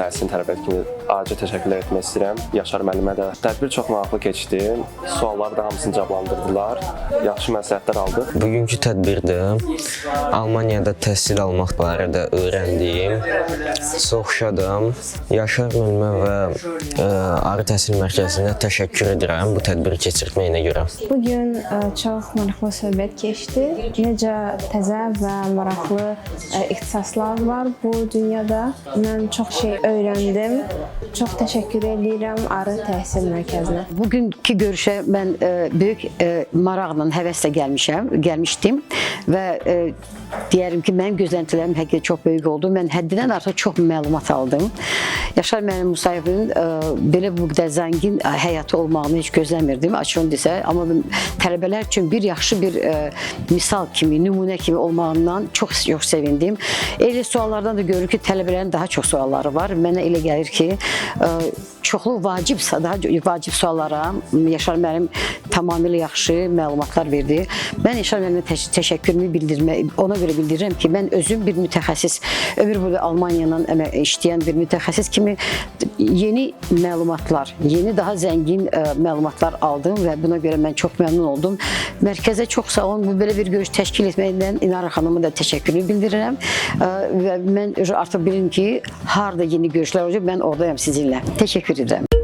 müəllim tərəfiyyat kimi ayrıca təşəkkürlər etmək istəyirəm. Yaşar müəllimə də. Tədbir çox maraqlı keçdi. Sualları da hamısını cavablandırdılar. Yaxşı məsləhətlər aldıq. Bugünkü tədbirdə Almaniyada təhsil almaq barədə öyrəndiyim, çox şadam. Yaşar müəllimə və Ali Təhsil Mərkəzinə təşəkkür edirəm bu tədbiri keçirtməyinə görə. Bugün çox maraqlı söhbət keçdi. Necə təzə və maraqlı ixtisaslar var bu dünyada. Mən çox şey öyrəndim. Çox təşəkkür edirəm Ali Təhsil Mərkəzinə. Bugünkü görüşə mən böyük maraqla, həvəslə gəlmişdim və deyərim ki, mənim gözləntilərim həqiqətən çox böyük oldu. Mən həddindən artıq çox məlumat aldım. Yaşar müəllim Musayevin belə bu qədər zəngin həyatı olmağını heç gözləmirdim, açığını desə. Amma tələbələr üçün bir yaxşı bir misal kimi, nümunə kimi olmağından çox sevindim. Elə suallardan da görürük ki, tələbələrin daha çox sualları var. Mənə elə gəlir ki, çoxlu daha vacib suallara Yaşar müəllim tamamilə yaxşı məlumatlar verdi. Mən Yaşar müəllimə təşəkkürümü ona görə bildirirəm ki, mən özüm bir mütəxəssis, ömür boyu Almaniyadan işləyən bir mütəxəssis kimi yeni məlumatlar, yeni daha zəngin məlumatlar aldım və buna görə mən çox məmnun oldum. Mərkəzə çox sağ olun, belə bir görüş təşkil etməyindən İnara xanımı da təşəkkürümü bildirirəm və mən artıq bilirəm ki, harada yeni görüşlər olacaq, mən oradayam sizinlə. Təşəkkür edirəm.